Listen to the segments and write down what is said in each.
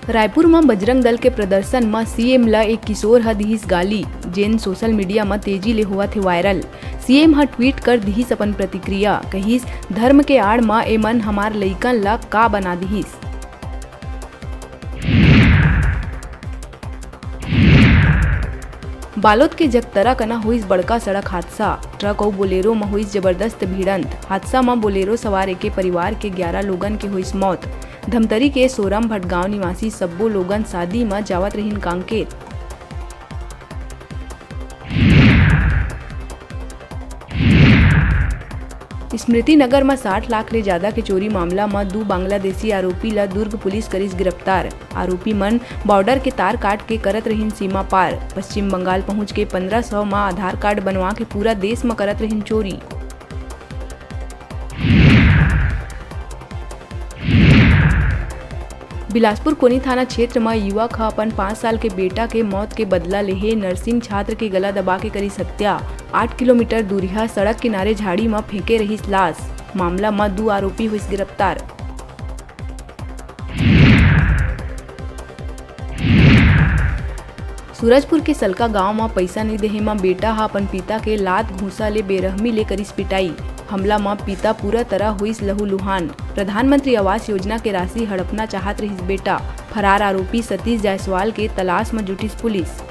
रायपुर में बजरंग दल के प्रदर्शन में सीएम ला एक किशोर ह दिहिस गाली, जेन सोशल मीडिया में तेजी ले हुआ थे वायरल। सीएम ह ट्वीट कर दिहिस अपन प्रतिक्रिया, कहिस धर्म के आड़ में एमन हमार लइकन ला का बना दिहिस। बालोद के जगतरा कना हुई बड़का सड़क हादसा, ट्रक और बोलेरो में हुई जबरदस्त भिड़ंत। हादसा में बोलेरो सवार के परिवार के 11 लोगन के हुई मौत। धमतरी के सोरम भटगांव निवासी सब्बो लोगन शादी में जावत रहीन कांकेर। स्मृति नगर में 60 लाख ले ज्यादा के चोरी मामला में 2 बांग्लादेशी आरोपी ला दुर्ग पुलिस करिस गिरफ्तार। आरोपी मन बॉर्डर के तार काट के करत रहीन सीमा पार। पश्चिम बंगाल पहुंच के 1500 में आधार कार्ड बनवा के पूरा देश में करत रहीन चोरी। बिलासपुर कोनी थाना क्षेत्र में युवक ह अपन 5 साल के बेटा के मौत के बदला लेहे नर्सिंग छात्र के गला दबा के करी हत्या। 8 किलोमीटर दूरिया सड़क किनारे झाड़ी में फेंके रही लाश। मामला में 2 आरोपी हुई गिरफ्तार। सूरजपुर के सलका गांव में पैसा नहीं देहे में बेटा हा अपन पिता के लात घूसा ले बेरहमी ले करिस पिटाई। हमला में पिता पूरा तरह हुई लहूलुहान। प्रधानमंत्री आवास योजना के राशि हड़पना चाहत रही बेटा। फरार आरोपी सतीश जायसवाल के तलाश में जुटिस पुलिस।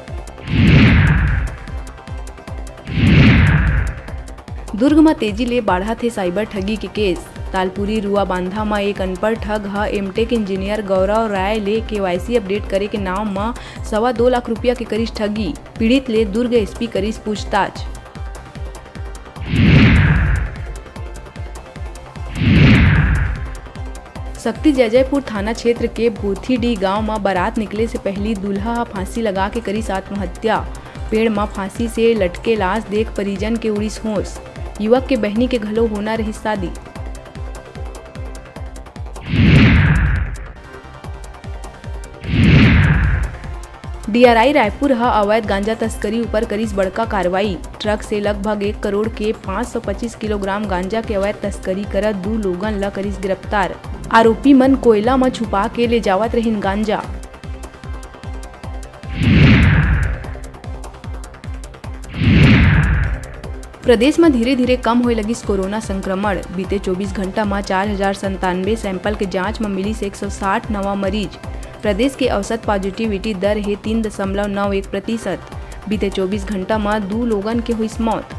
दुर्ग में तेजी ले बढ़ा थे साइबर ठगी के केस। तालपुरी रुआ बांधा में एक अनपढ़ ठग ह एमटेक इंजीनियर गौरव राय ले केवाईसी अपडेट करे के नाम में 2.25 लाख रुपया के करिस ठगी। पीड़ित ले दुर्ग एसपी करिस पूछताछ। शक्ति जयजयपुर थाना क्षेत्र के भूथीडी गांव में बारात निकले से पहली दूल्हा फांसी लगा के करिस आत्महत्या। पेड़ में फांसी से लटके लाश देख परिजन के उड़ीस होश। युवक के बहनी के घलो होना रही शादी। डीआरआई रायपुर ह अवैध गांजा तस्करी ऊपर करिस बड़का कार्रवाई। ट्रक से लगभग 1 करोड़ के 525 किलोग्राम गांजा के अवैध तस्करी करत 2 लोगन ला करिस गिरफ्तार। आरोपी मन कोयला में छुपा के ले जावत रहीन गांजा। प्रदेश में धीरे धीरे कम होए लगिस कोरोना संक्रमण। बीते 24 घंटा में 4097 सैंपल के जांच में मिली 160 नवा मरीज। प्रदेश के औसत पॉजिटिविटी दर है 3.91%। बीते 24 घंटा में 2 लोगन के हुई मौत।